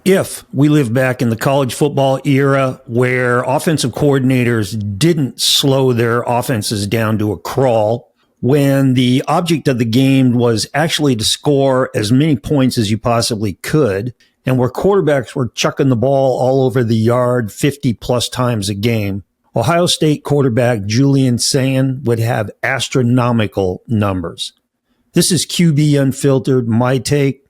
If we live back in the college football era where offensive coordinators didn't slow their offenses down to a crawl, when the object of the game was actually to score as many points as you possibly could, and where quarterbacks were chucking the ball all over the yard 50 plus times a game, Ohio State quarterback Julian Sayin would have astronomical numbers. This is QB Unfiltered, my take.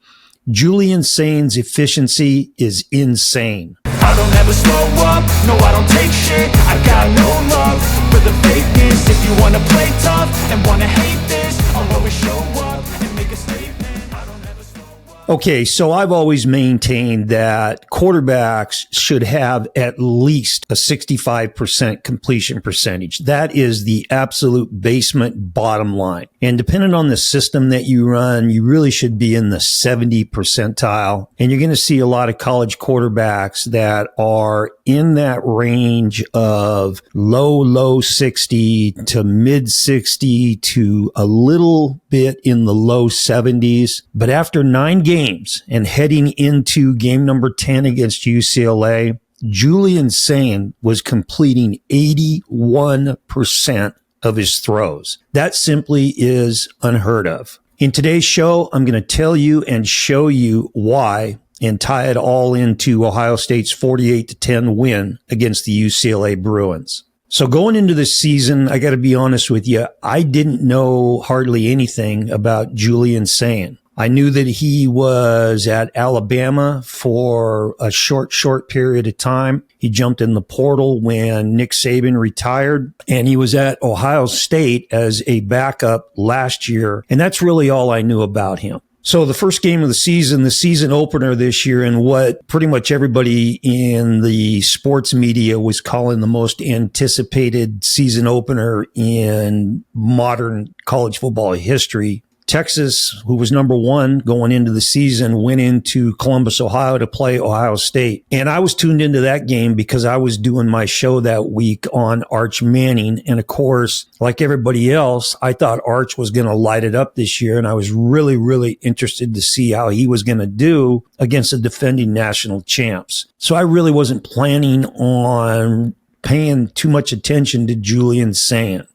Julian Sayin's efficiency is insane. I don't ever slow up, no I don't take shit. I got no love for the fakeness. If you wanna play tough and wanna hate this, I'll always show up and make a statement. I don't ever slow up. Okay, so I've always maintained that quarterbacks should have at least a 65% completion percentage. That is the absolute basement bottom line. And depending on the system that you run, you really should be in the 70 percentile. And you're going to see a lot of college quarterbacks that are in that range of low 60 to mid 60 to a little bit in the low 70s. But after 9 games and heading into game number 10 against UCLA, Julian Sayin was completing 81% of his throws. That simply is unheard of. In today's show, I'm going to tell you and show you why and tie it all into Ohio State's 48-10 win against the UCLA Bruins. So going into this season, I got to be honest with you, I didn't know hardly anything about Julian Sayin. I knew that he was at Alabama for a short period of time. He jumped in the portal when Nick Saban retired, and he was at Ohio State as a backup last year. And that's really all I knew about him. So the first game of the season opener this year, and what pretty much everybody in the sports media was calling the most anticipated season opener in modern college football history, Texas, who was number 1 going into the season, went into Columbus, Ohio to play Ohio State. And I was tuned into that game because I was doing my show that week on Arch Manning. And of course, like everybody else, I thought Arch was going to light it up this year. And I was really interested to see how he was going to do against the defending national champs. So I really wasn't planning on paying too much attention to Julian Sayin.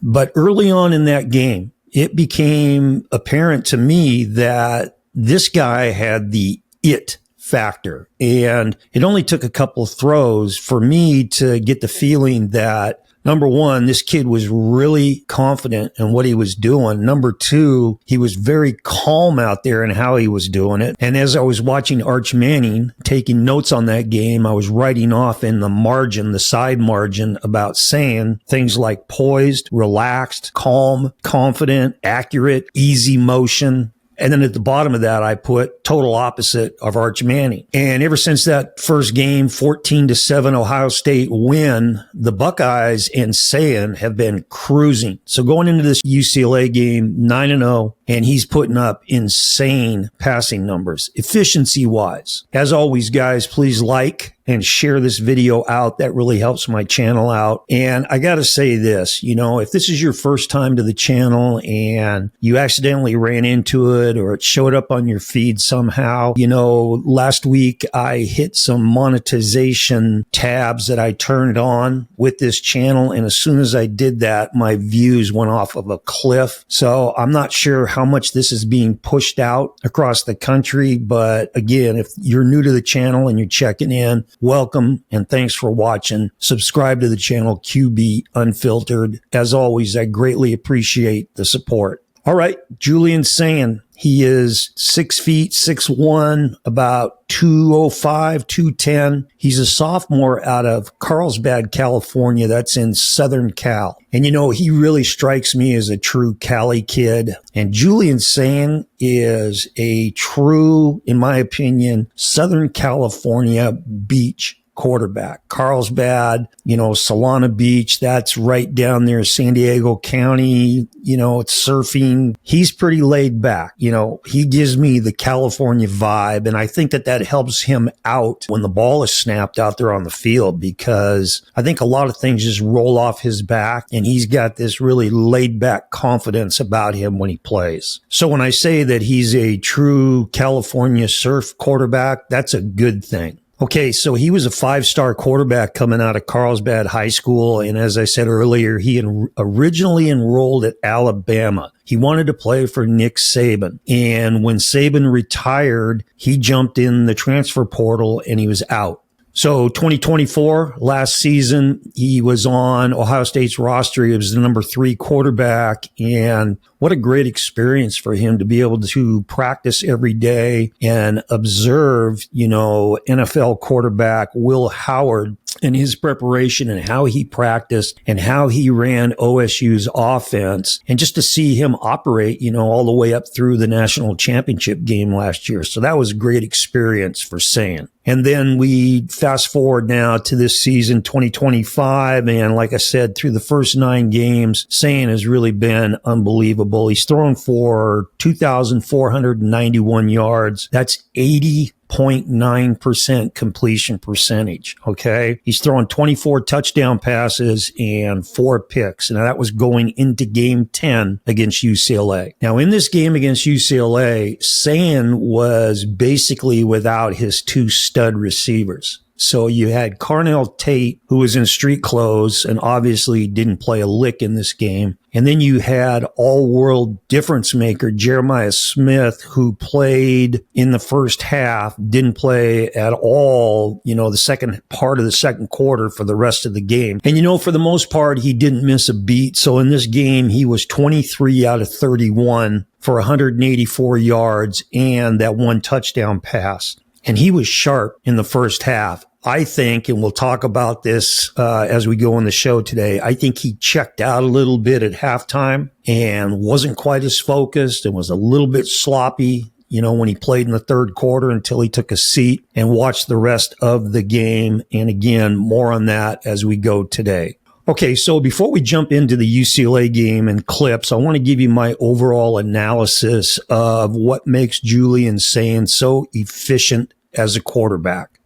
But early on in that game, it became apparent to me that this guy had the it factor. And it only took a couple of throws for me to get the feeling that, number 1, this kid was really confident in what he was doing. Number 2, he was very calm out there in how he was doing it. And as I was watching Arch Manning, taking notes on that game, I was writing off in the side margin about saying things like poised, relaxed, calm, confident, accurate, easy motion. And then at the bottom of that, I put total opposite of Arch Manning. And ever since that first game, 14-7 Ohio State win, the Buckeyes and Sayin have been cruising. So going into this UCLA game, 9-0, and he's putting up insane passing numbers, efficiency-wise. As always, guys, please like and share this video out. That really helps my channel out. And I got to say this, if this is your first time to the channel and you accidentally ran into it or it showed up on your feed somehow, last week I hit some monetization tabs that I turned on with this channel. And as soon as I did that, my views went off of a cliff. So I'm not sure how much this is being pushed out across the country. But again, if you're new to the channel and you're checking in, welcome and thanks for watching. Subscribe to the channel QB Unfiltered. As always, I greatly appreciate the support. All right, Julian Sayin. He is 6 feet, 6'1", about 205, 210. He's a sophomore out of Carlsbad, California. That's in Southern Cal. And he really strikes me as a true Cali kid. And Julian Sayin is a true, in my opinion, Southern California beach quarterback. Carlsbad, Solana Beach, that's right down there, San Diego County, it's surfing. He's pretty laid back. He gives me the California vibe. And I think that helps him out when the ball is snapped out there on the field, because I think a lot of things just roll off his back, and he's got this really laid back confidence about him when he plays. So when I say that he's a true California surf quarterback, that's a good thing. Okay, so he was a 5-star quarterback coming out of Carlsbad High School. And as I said earlier, he originally enrolled at Alabama. He wanted to play for Nick Saban. And when Saban retired, he jumped in the transfer portal and he was out. So 2024, last season, he was on Ohio State's roster. He was the number 3 quarterback. And what a great experience for him to be able to practice every day and observe, NFL quarterback Will Howard and his preparation and how he practiced and how he ran OSU's offense, and just to see him operate, all the way up through the national championship game last year. So that was a great experience for Sayin. And then we fast forward now to this season, 2025. And like I said, through the first 9 games, Sayin has really been unbelievable. He's thrown for 2,491 yards. That's 80.9% completion percentage. Okay. He's thrown 24 touchdown passes and 4 picks. And that was going into game 10 against UCLA. Now in this game against UCLA, Sayin was basically without his 2 stud receivers. So you had Carnell Tate, who was in street clothes and obviously didn't play a lick in this game. And then you had all-world difference maker Jeremiah Smith, who played in the first half, didn't play at all, the second part of the second quarter for the rest of the game. And, for the most part, he didn't miss a beat. So in this game, he was 23 out of 31 for 184 yards and that 1 touchdown pass. And he was sharp in the first half. I think, and we'll talk about this as we go on the show today, I think he checked out a little bit at halftime and wasn't quite as focused and was a little bit sloppy, when he played in the third quarter, until he took a seat and watched the rest of the game. And again, more on that as we go today. Okay, so before we jump into the UCLA game and clips, I want to give you my overall analysis of what makes Julian Sayin so efficient as a quarterback.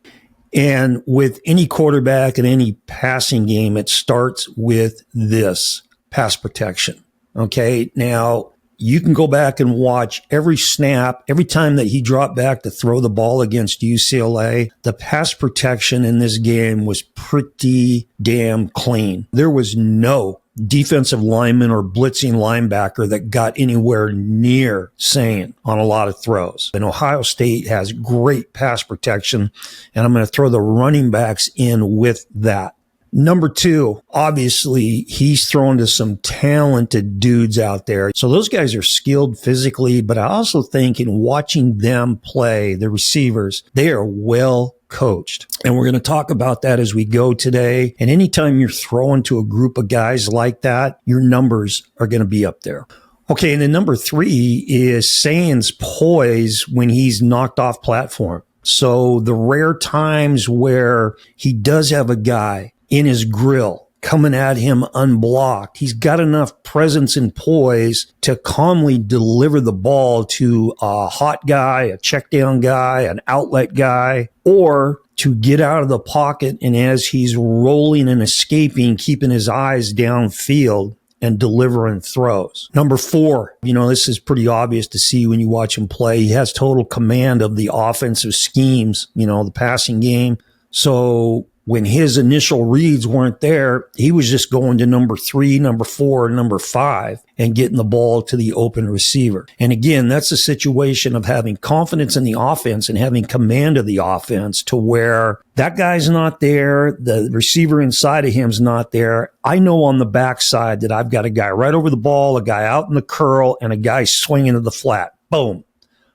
And with any quarterback in any passing game, it starts with this: pass protection. Okay, now you can go back and watch every snap, every time that he dropped back to throw the ball against UCLA, the pass protection in this game was pretty damn clean. There was no defensive lineman or blitzing linebacker that got anywhere near Sayin on a lot of throws. And Ohio State has great pass protection, and I'm going to throw the running backs in with that. Number 2, obviously, he's thrown to some talented dudes out there. So those guys are skilled physically, but I also think in watching them play, the receivers, they are well coached. And we're going to talk about that as we go today. And anytime you're throwing to a group of guys like that, your numbers are going to be up there. Okay, and then number 3 is Sayin's poise when he's knocked off platform. So the rare times where he does have a guy in his grill coming at him unblocked, he's got enough presence and poise to calmly deliver the ball to a hot guy, a check down guy, an outlet guy, or to get out of the pocket and as he's rolling and escaping, keeping his eyes downfield and delivering throws. Number 4, this is pretty obvious to see when you watch him play. He has total command of the offensive schemes, the passing game. So when his initial reads weren't there, he was just going to number 3, number 4, and number 5 and getting the ball to the open receiver. And again, that's a situation of having confidence in the offense and having command of the offense to where that guy's not there, the receiver inside of him's not there. I know on the backside that I've got a guy right over the ball, a guy out in the curl, and a guy swinging to the flat. Boom.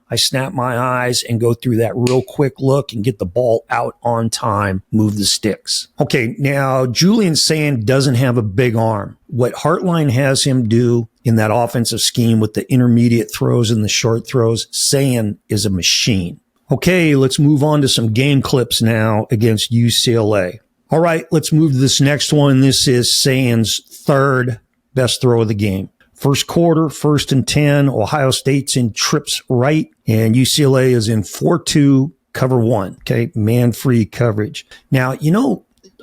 I snap my eyes and go through that real quick look and get the ball out on time, move the sticks. Okay, now Julian Sayin doesn't have a big arm. What Hartline has him do in that offensive scheme with the intermediate throws and the short throws, Sayin is a machine. Okay, let's move on to some game clips now against UCLA. All right, let's move to this next one. This is Sayin's third best throw of the game. First quarter, 1st and 10, Ohio State's in trips right, and UCLA is in 4-2, cover 1, okay, man-free coverage. Now,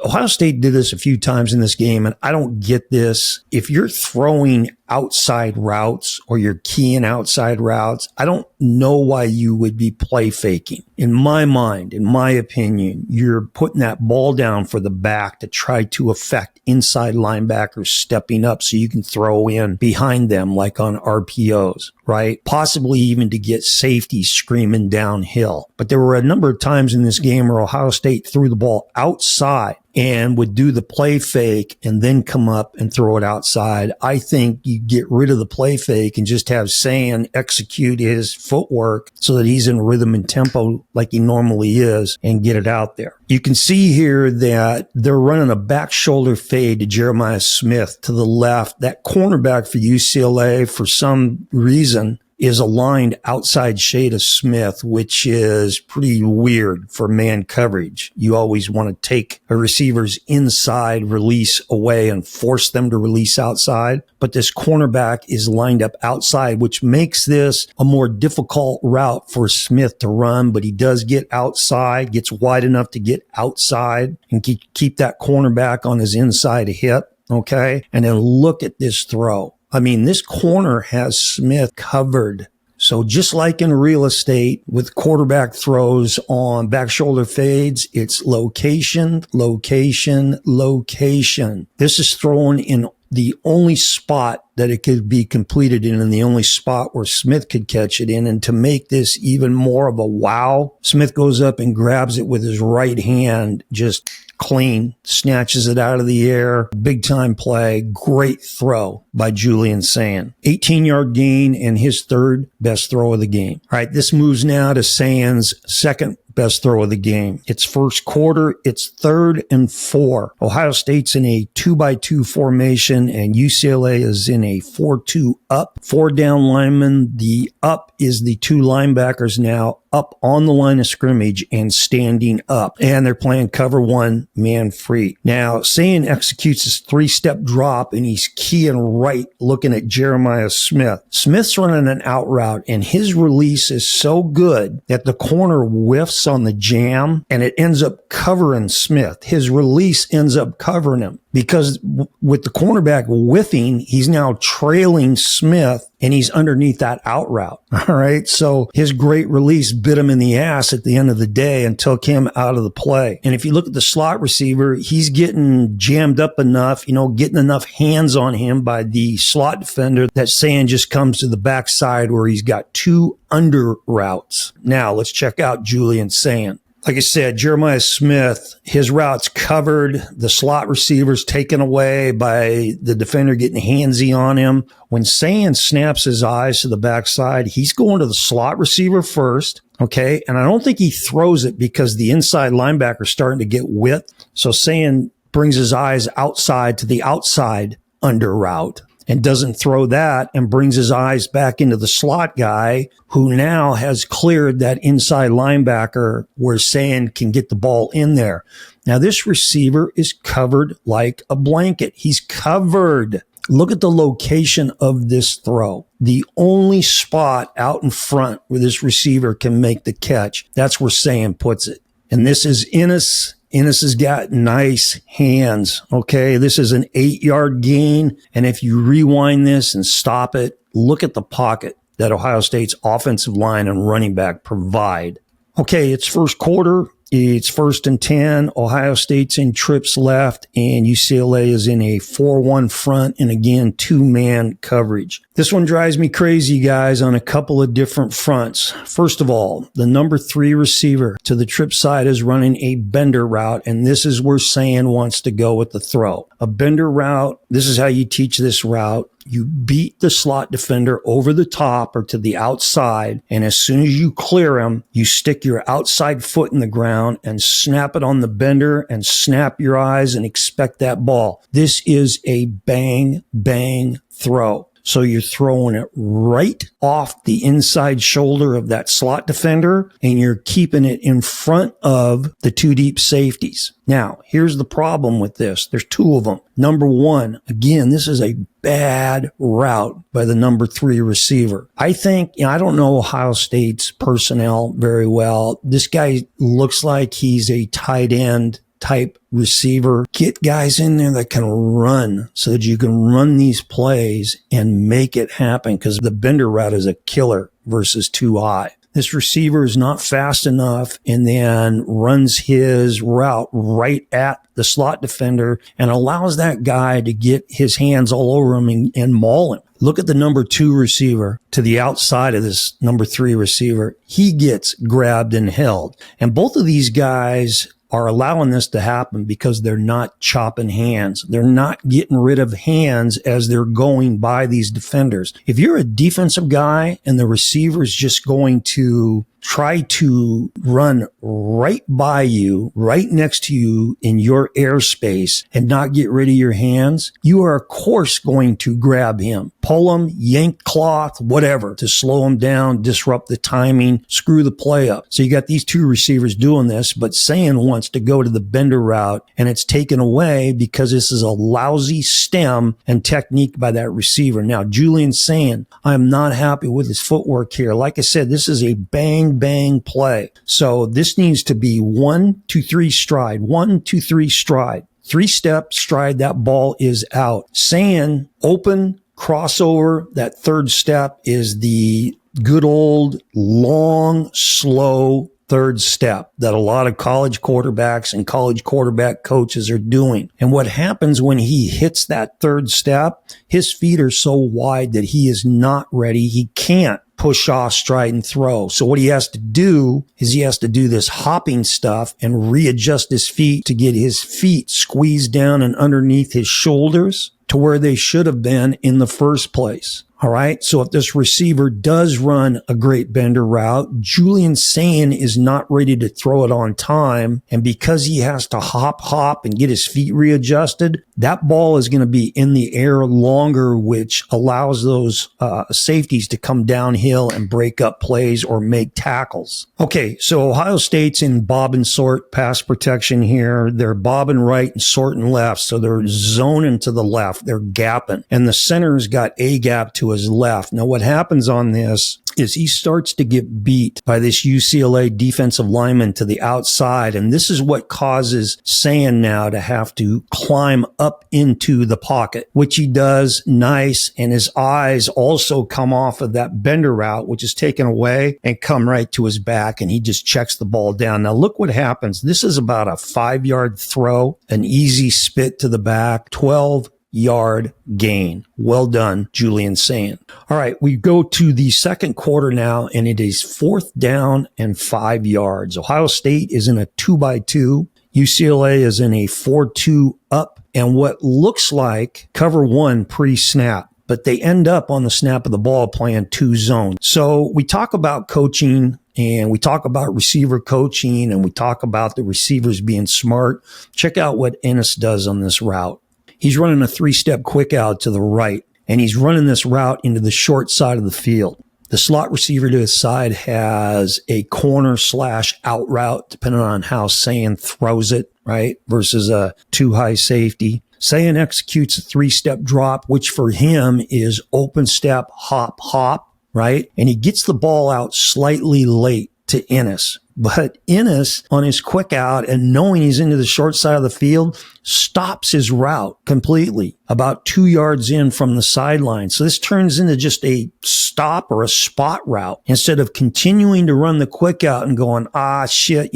Ohio State did this a few times in this game, and I don't get this. If you're throwing outside routes or you're keying outside routes, I don't know why you would be play faking. In my mind, in my opinion, you're putting that ball down for the back to try to affect inside linebackers stepping up so you can throw in behind them like on RPOs, right? Possibly even to get safety screaming downhill. But there were a number of times in this game where Ohio State threw the ball outside and would do the play fake and then come up and throw it outside. I think you get rid of the play fake and just have Sayin execute his footwork so that he's in rhythm and tempo like he normally is and get it out there. You can see here that they're running a back shoulder fade to Jeremiah Smith to the left. That cornerback for UCLA, for some reason, is aligned outside shade of Smith, which is pretty weird for man coverage. You always want to take a receiver's inside release away and force them to release outside. But this cornerback is lined up outside, which makes this a more difficult route for Smith to run. But he does get outside, gets wide enough to get outside and keep that cornerback on his inside hip. Okay. And then look at this throw. I mean, this corner has Smith covered. So just like in real estate with quarterback throws on back shoulder fades, it's location, location, location. This is thrown in the only spot that it could be completed in and the only spot where Smith could catch it in. And to make this even more of a wow, Smith goes up and grabs it with his right hand, just clean, snatches it out of the air. Big time play. Great throw by Julian Sayin. 18-yard gain and his third best throw of the game. All right, this moves now to Sayin's second best throw of the game. It's first quarter. It's 3rd and 4. Ohio State's in a 2-by-2 formation and UCLA is in a 4-2 up. 4 down linemen. The up is the 2 linebackers now up on the line of scrimmage and standing up. And they're playing cover 1 man free. Now, Sayin executes his 3-step drop and he's keying right looking at Jeremiah Smith. Smith's running an out route and his release is so good that the corner whiffs on the jam and it ends up covering Smith. His release ends up covering him because with the cornerback whiffing, he's now trailing Smith and he's underneath that out route. All right. So his great release bit him in the ass at the end of the day and took him out of the play. And if you look at the slot receiver, he's getting jammed up enough, getting enough hands on him by the slot defender that Sayin just comes to the backside where he's got 2 under routes. Now let's check out Julian Sayin. Like I said, Jeremiah Smith, his route's covered. The slot receiver's taken away by the defender getting handsy on him. When Sayin snaps his eyes to the backside, he's going to the slot receiver first. Okay. And I don't think he throws it because the inside linebacker's starting to get width. So Sayin brings his eyes outside to the outside under route and doesn't throw that and brings his eyes back into the slot guy who now has cleared that inside linebacker where Sayin can get the ball in there. Now this receiver is covered like a blanket. He's covered. Look at the location of this throw. The only spot out in front where this receiver can make the catch, that's where Sayin puts it. And this is Ennis. Ennis has got nice hands. Okay. This is an 8-yard gain. And if you rewind this and stop it, look at the pocket that Ohio State's offensive line and running back provide. Okay. It's first quarter. It's 1st and 10. Ohio State's in trips left and UCLA is in a 4-1 front and again, 2-man coverage. This one drives me crazy, guys, on a couple of different fronts. First of all, the number 3 receiver to the trip side is running a bender route, and this is where Sayin wants to go with the throw. A bender route, this is how you teach this route. You beat the slot defender over the top or to the outside, and as soon as you clear him, you stick your outside foot in the ground and snap it on the bender and snap your eyes and expect that ball. This is a bang, bang throw. So you're throwing it right off the inside shoulder of that slot defender, and you're keeping it in front of the two deep safeties. Now, here's the problem with this. There's two of them. Number one, again, this is a bad route by the number 3 receiver. I think, I don't know Ohio State's personnel very well. This guy looks like he's a tight end type receiver. Get guys in there that can run so that you can run these plays and make it happen, because the bender route is a killer versus too high. This receiver is not fast enough and then runs his route right at the slot defender and allows that guy to get his hands all over him and maul him. Look at the number 2 receiver to the outside of this number 3 receiver. He gets grabbed and held. And both of these guys are allowing this to happen because they're not chopping hands. They're not getting rid of hands as they're going by these defenders. If you're a defensive guy and the receiver is just going to try to run right by you, right next to you in your airspace and not get rid of your hands, you are of course going to grab him, pull him, yank cloth, whatever, to slow him down, disrupt the timing, screw the play up. So you got these two receivers doing this, but Sayin wants to go to the bender route, and it's taken away because this is a lousy stem and technique by that receiver. Now, Julian Sayin, I'm not happy with his footwork here. Like I said, this is a bang play. So this needs to be 1, 2, 3 stride, 1, 2, 3 stride, 3-step stride. That ball is out. Sayin open crossover. That third step is the good old long, slow third step that a lot of college quarterbacks and college quarterback coaches are doing. And what happens when he hits that third step, his feet are so wide that he is not ready. He can't push off, stride, and throw. So what he has to do is he has to do this hopping stuff and readjust his feet to get his feet squeezed down and underneath his shoulders to where they should have been in the first place. All right. So if this receiver does run a great bender route, Julian Sayin is not ready to throw it on time. And because he has to hop and get his feet readjusted, that ball is going to be in the air longer, which allows those safeties to come downhill and break up plays or make tackles. Okay. So Ohio State's in bob and sort pass protection here. They're bobbing right and sorting left. So they're zoning to the left. They're gapping, and the center's got a gap to his left. Now, what happens on this is he starts to get beat by this UCLA defensive lineman to the outside. And this is what causes Sayin now to have to climb up into the pocket, which he does nice. And his eyes also come off of that bender route, which is taken away, and come right to his back. And he just checks the ball down. Now, look what happens. This is about a 5-yard throw, an easy spit to the back, 12-yard gain. Well done, Julian Sayin. All right, we go to the second quarter now, and it is 4th down and 5 yards. Ohio State is in a 2-by-2. UCLA is in a 4-2 up, and what looks like cover 1 pre-snap. But they end up on the snap of the ball playing 2 zone. So we talk about coaching, and we talk about receiver coaching, and we talk about the receivers being smart. Check out what Ennis does on this route. He's running a 3-step quick out to the right, and he's running this route into the short side of the field. The slot receiver to his side has a corner/out route, depending on how Sayin throws it, right, versus a 2-high safety. Sayin executes a 3-step drop, which for him is open step, hop, right? And he gets the ball out slightly late to Ennis. But Ennis, on his quick out and knowing he's into the short side of the field, stops his route completely about 2 yards in from the sideline. So this turns into just a stop or a spot route instead of continuing to run the quick out and going, shit,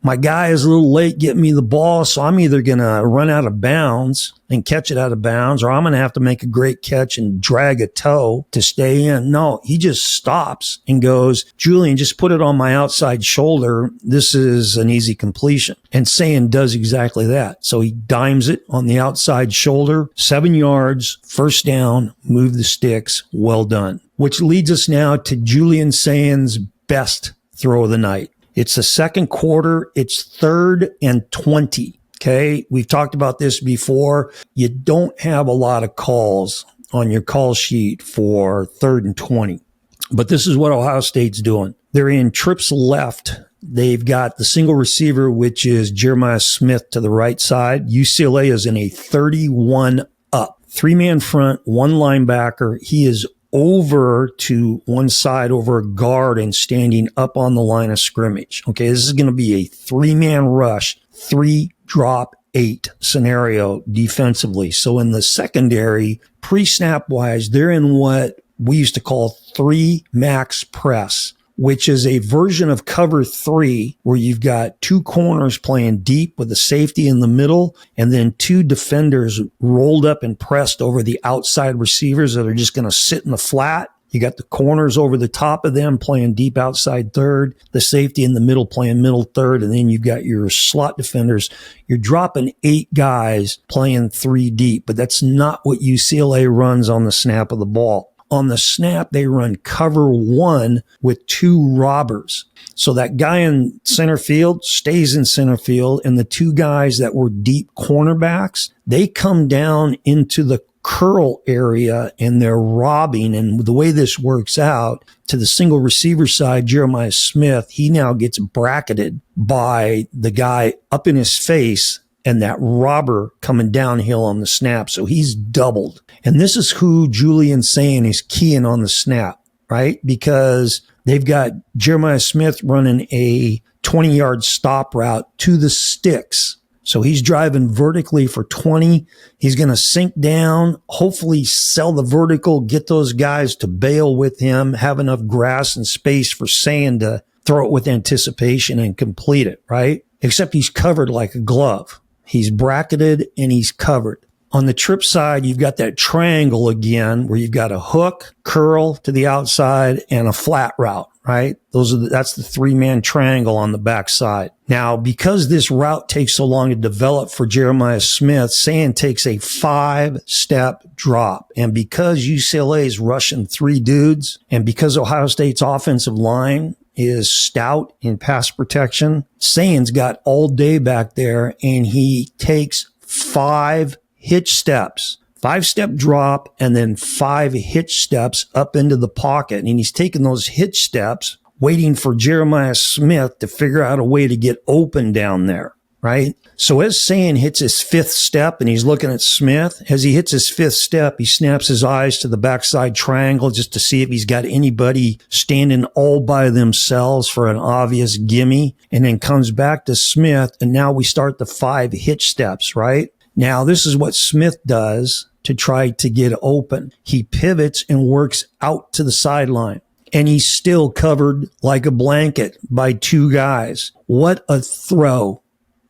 my guy is a little late getting me the ball, so I'm either going to run out of bounds and catch it out of bounds, or I'm going to have to make a great catch and drag a toe to stay in. No, he just stops and goes, Julian, just put it on my outside shoulder. This is an easy completion. And Sayin does exactly that. So he dimes it on the outside shoulder, 7 yards, 1st down, move the sticks. Well done. Which leads us now to Julian Sayin's best throw of the night. It's the second quarter. It's 3rd and 20. Okay, we've talked about this before. You don't have a lot of calls on your call sheet for 3rd and 20. But this is what Ohio State's doing. They're in trips left. They've got the single receiver, which is Jeremiah Smith to the right side. UCLA is in a 31 up. 3-man front, 1 linebacker. He is over to one side over a guard and standing up on the line of scrimmage. Okay, this is going to be a 3-man rush, 3 drop 8 scenario defensively. So in the secondary, pre-snap wise, they're in what we used to call 3 max press, which is a version of cover 3 where you've got 2 corners playing deep with a safety in the middle and then 2 defenders rolled up and pressed over the outside receivers that are just going to sit in the flat. You got the corners over the top of them playing deep outside third, the safety in the middle playing middle third, and then you've got your slot defenders. You're dropping 8 guys playing 3 deep, but that's not what UCLA runs on the snap of the ball. On the snap, they run cover 1 with 2 robbers. So that guy in center field stays in center field, and the 2 guys that were deep cornerbacks, they come down into the curl area and they're robbing. And the way this works out, to the single receiver side, Jeremiah Smith, he now gets bracketed by the guy up in his face and that robber coming downhill on the snap. So he's doubled. And this is who Julian Sayin is keying on the snap, right? Because they've got Jeremiah Smith running a 20-yard stop route to the sticks. So he's driving vertically for 20. He's going to sink down, hopefully sell the vertical, get those guys to bail with him, have enough grass and space for Sayin to throw it with anticipation and complete it, right? Except he's covered like a glove. He's bracketed and he's covered. On the trip side, you've got that triangle again where you've got a hook, curl to the outside, and a flat route, right? That's the 3-man triangle on the back side. Now, because this route takes so long to develop for Jeremiah Smith, Sayin takes a 5-step drop. And because UCLA is rushing 3 dudes, and because Ohio State's offensive line is stout in pass protection, Sayin's got all day back there, and he takes 5 hitch steps, 5-step drop, and then 5 hitch steps up into the pocket. And he's taking those hitch steps, waiting for Jeremiah Smith to figure out a way to get open down there, right? So as Sayin hits his 5th step and he's looking at Smith, as he hits his 5th step, he snaps his eyes to the backside triangle just to see if he's got anybody standing all by themselves for an obvious gimme, and then comes back to Smith. And now we start the 5 hitch steps, right? Now, this is what Smith does to try to get open. He pivots and works out to the sideline, and he's still covered like a blanket by 2 guys. What a throw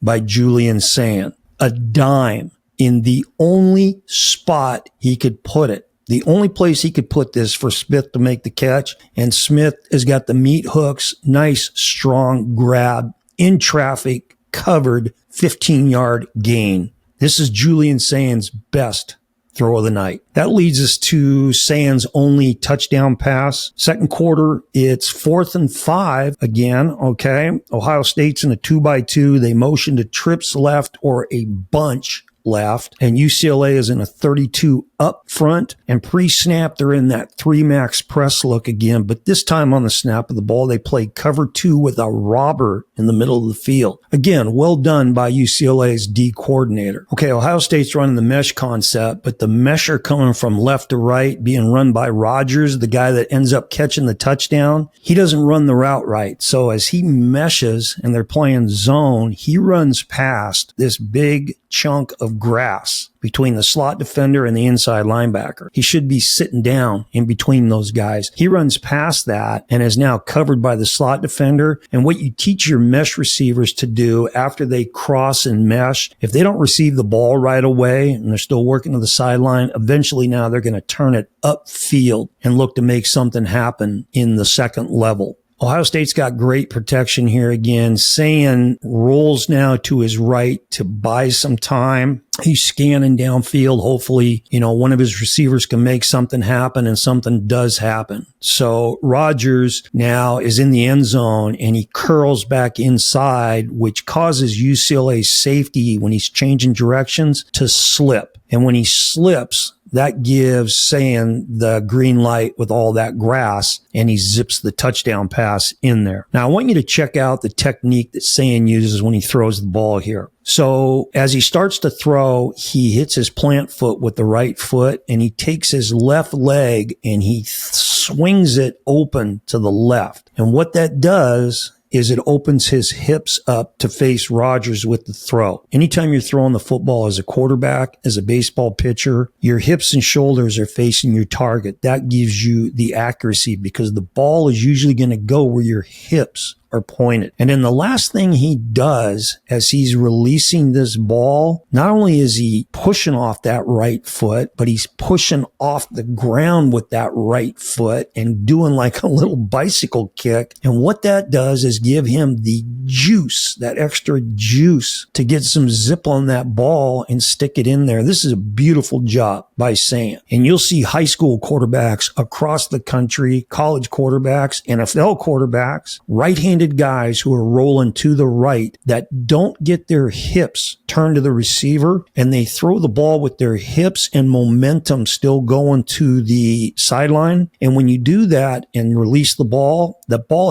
by Julian Sayin. A dime in the only spot he could put it. The only place he could put this for Smith to make the catch, and Smith has got the meat hooks, nice, strong grab, in traffic, covered, 15-yard gain. This is Julian Sayin's best throw of the night. That leads us to Sayin's only touchdown pass. Second quarter, it's 4th and 5 again, okay? Ohio State's in a 2x2. They motion to trips left or a bunch left, and UCLA is in a 32 up front, and pre-snap they're in that 3 max press look again, but this time on the snap of the ball they play cover 2 with a robber in the middle of the field. Again, well done by UCLA's D coordinator. Okay, Ohio State's running the mesh concept, but the mesh are coming from left to right, being run by Rogers, the guy that ends up catching the touchdown. He doesn't run the route right, so as he meshes and they're playing zone, he runs past this big chunk of grass between the slot defender and the inside linebacker. He should be sitting down in between those guys. He runs past that and is now covered by the slot defender. And what you teach your mesh receivers to do after they cross and mesh, if they don't receive the ball right away and they're still working to the sideline, eventually now they're going to turn it upfield and look to make something happen in the second level. Ohio State's got great protection here again. Sayin rolls now to his right to buy some time. He's scanning downfield. Hopefully, one of his receivers can make something happen, and something does happen. So Rogers now is in the end zone and he curls back inside, which causes UCLA safety when he's changing directions to slip. And when he slips, that gives Sayin the green light with all that grass, and he zips the touchdown pass in there. Now, I want you to check out the technique that Sayin uses when he throws the ball here. So as he starts to throw, he hits his plant foot with the right foot, and he takes his left leg and he swings it open to the left. And what that does is it opens his hips up to face Rodgers with the throw. Anytime you're throwing the football as a quarterback, as a baseball pitcher, your hips and shoulders are facing your target. That gives you the accuracy because the ball is usually going to go where your hips are pointed. And then the last thing he does as he's releasing this ball, not only is he pushing off that right foot, but he's pushing off the ground with that right foot and doing like a little bicycle kick. And what that does is give him the juice, that extra juice to get some zip on that ball and stick it in there. This is a beautiful job by Sayin. And you'll see high school quarterbacks across the country, college quarterbacks, NFL quarterbacks, right-handed guys who are rolling to the right that don't get their hips turned to the receiver, and they throw the ball with their hips and momentum still going to the sideline. And when you do that and release the ball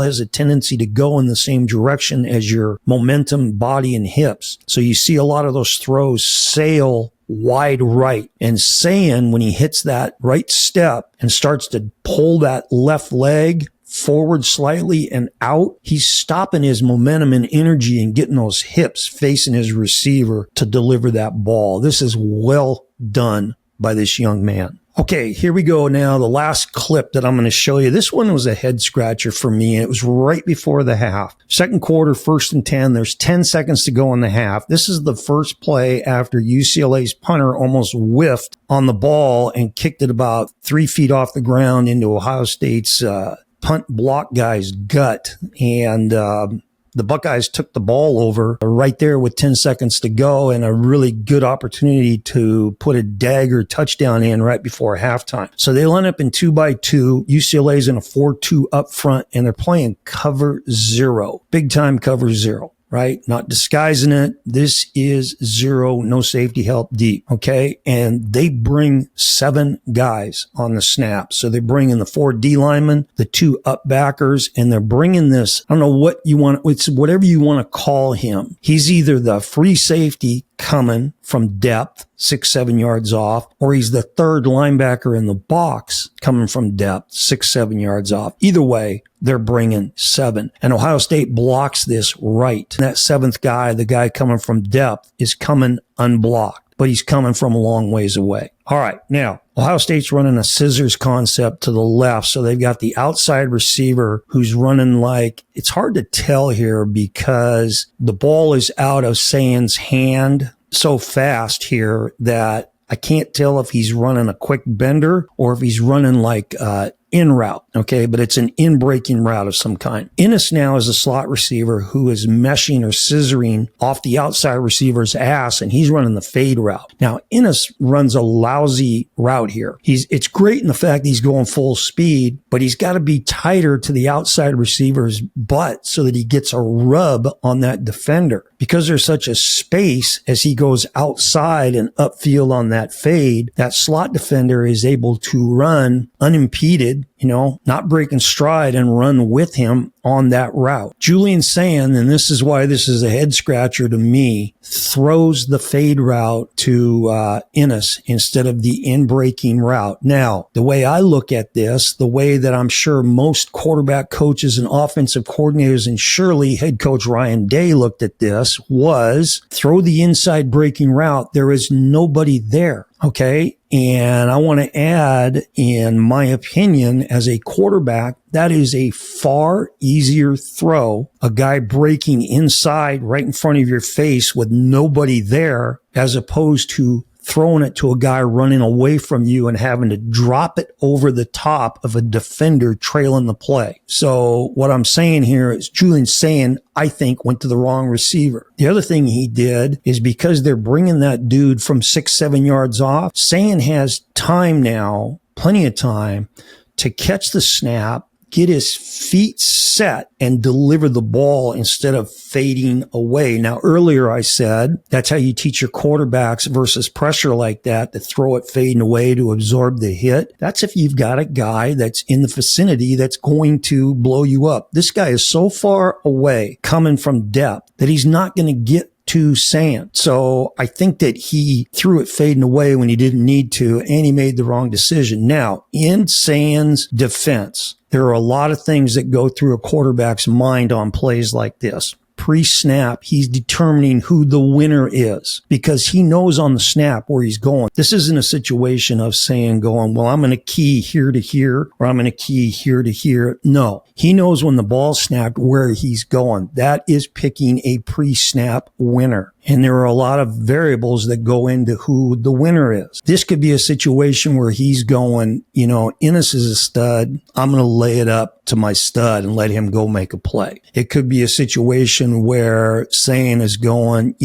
has a tendency to go in the same direction as your momentum, body, and hips. So you see a lot of those throws sail wide right. And Sayin, when he hits that right step and starts to pull that left leg forward slightly and out, he's stopping his momentum and energy and getting those hips facing his receiver to deliver that ball. This is well done by this young man. Okay, here we go now. The last clip that I'm going to show you. This one was a head scratcher for me. It was right before the half. Second quarter, 1st and 10. There's 10 seconds to go in the half. This is the first play after UCLA's punter almost whiffed on the ball and kicked it about 3 feet off the ground into Ohio State's punt block guy's gut. And the Buckeyes took the ball over right there with 10 seconds to go and a really good opportunity to put a dagger touchdown in right before halftime. So they line up in 2-by-2. UCLA's in a 4-2 up front, and they're playing cover zero, big time cover zero. Right? Not disguising it. This is zero, no safety help deep. Okay. And they bring 7 guys on the snap. So they bring in the 4 D linemen, the 2 up backers, and they're bringing this. I don't know what you want. It's whatever you want to call him. He's either the free safety coming from depth, 6-7 yards off, or he's the third linebacker in the box coming from depth, 6-7 yards off. Either way, they're bringing 7. And Ohio State blocks this right. That 7th guy, the guy coming from depth, is coming unblocked, but he's coming from a long ways away. All right. Now, Ohio State's running a scissors concept to the left. So they've got the outside receiver who's running like, it's hard to tell here because the ball is out of Sayin's hand so fast here that I can't tell if he's running a quick bender or if he's running like in route. Okay. But it's an in breaking route of some kind. Ennis now is a slot receiver who is meshing or scissoring off the outside receiver's ass, and he's running the fade route. Now, Ennis runs a lousy route here. It's great in the fact that he's going full speed, but he's got to be tighter to the outside receiver's butt so that he gets a rub on that defender. Because there's such a space as he goes outside and upfield on that fade, that slot defender is able to run unimpeded, not breaking stride, and run with him on that route. Julian Sayin, and this is why this is a head scratcher to me, throws the fade route to Ennis instead of the in-breaking route. Now, the way I look at this, the way that I'm sure most quarterback coaches and offensive coordinators, and surely head coach Ryan Day looked at this, was throw the inside breaking route. There is nobody there. Okay. And I want to add, in my opinion, as a quarterback, that is a far easier throw, a guy breaking inside right in front of your face with nobody there, as opposed to throwing it to a guy running away from you and having to drop it over the top of a defender trailing the play. So what I'm saying here is Julian Sayin, I think, went to the wrong receiver. The other thing he did is because they're bringing that dude from 6-7 yards off, Sayin has time now, plenty of time, to catch the snap, get his feet set and deliver the ball instead of fading away. Now, earlier I said that's how you teach your quarterbacks versus pressure like that, to throw it fading away to absorb the hit. That's if you've got a guy that's in the vicinity that's going to blow you up. This guy is so far away coming from depth that he's not going to get to Sayin. So I think that he threw it fading away when he didn't need to, and he made the wrong decision. Now, in Sayin's defense, there are a lot of things that go through a quarterback's mind on plays like this. Pre-snap, he's determining who the winner is because he knows on the snap where he's going. This isn't a situation of Sayin going, well, I'm going to key here to here, or I'm going to key here to here. No, he knows when the ball's snapped where he's going. That is picking a pre-snap winner. And there are a lot of variables that go into who the winner is. This could be a situation where he's going, Ennis is a stud. I'm going to lay it up to my stud and let him go make a play. It could be a situation where Sayin is going,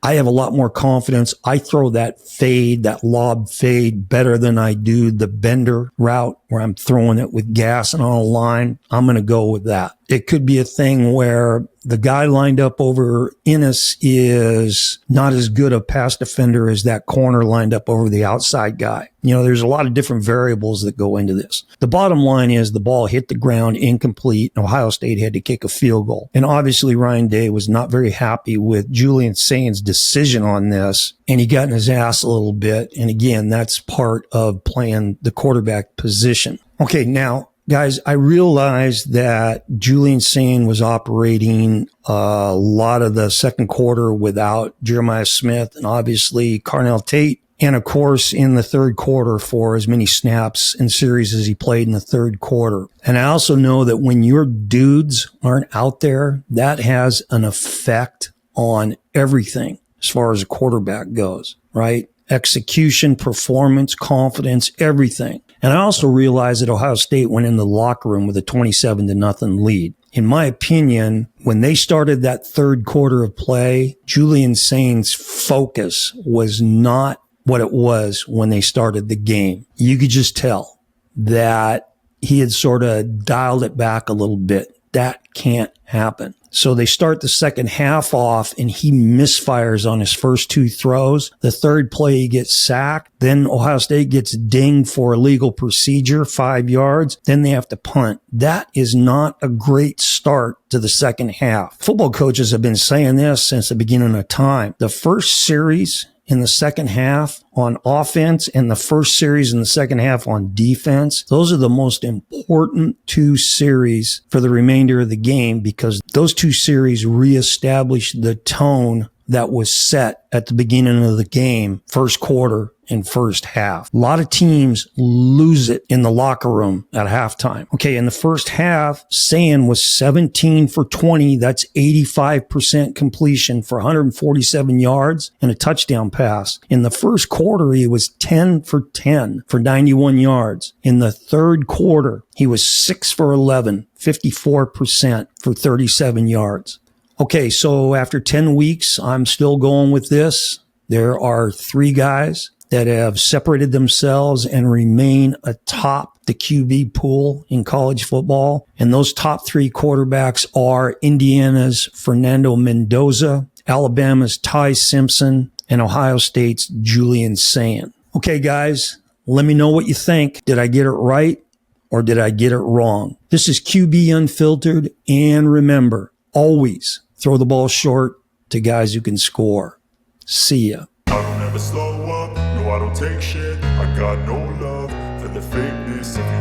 I have a lot more confidence. I throw that fade, that lob fade better than I do the bender route where I'm throwing it with gas and on a line. I'm going to go with that. It could be a thing where the guy lined up over Ennis is not as good a pass defender as that corner lined up over the outside guy. There's a lot of different variables that go into this. The bottom line is the ball hit the ground incomplete, and Ohio State had to kick a field goal. And obviously Ryan Day was not very happy with Julian Sayin's decision on this, and he got in his ass a little bit. And again, that's part of playing the quarterback position. Okay, now, guys, I realized that Julian Sayin was operating a lot of the second quarter without Jeremiah Smith and obviously Carnell Tate. And of course, in the third quarter for as many snaps and series as he played in the third quarter. And I also know that when your dudes aren't out there, that has an effect on everything as far as a quarterback goes, right? Execution, performance, confidence, everything. And I also realized that Ohio State went in the locker room with a 27-0 lead. In my opinion, when they started that third quarter of play, Julian Sayin's focus was not what it was when they started the game. You could just tell that he had sort of dialed it back a little bit. That can't happen. So they start the second half off and he misfires on his first two throws. The third play, he gets sacked. Then Ohio State gets dinged for illegal procedure, 5 yards. Then they have to punt. That is not a great start to the second half. Football coaches have been saying this since the beginning of time. The first series in the second half on offense and the first series in the second half on defense, those are the most important two series for the remainder of the game because those two series reestablish the tone that was set at the beginning of the game, first quarter and first half. A lot of teams lose it in the locker room at halftime. Okay, in the first half, Sayin was 17 for 20. That's 85% completion for 147 yards and a touchdown pass. In the first quarter, he was 10 for 10 for 91 yards. In the third quarter, he was 6 for 11, 54% for 37 yards. Okay, so after 10 weeks, I'm still going with this. There are 3 guys that have separated themselves and remain atop the QB pool in college football. And those top 3 quarterbacks are Indiana's Fernando Mendoza, Alabama's Ty Simpson, and Ohio State's Julian Sayin. Okay, guys, let me know what you think. Did I get it right or did I get it wrong? This is QB Unfiltered, and remember, always throw the ball short to guys who can score. See ya. I don't ever slow up, no I don't take shit. I got no love for the fakeness. If you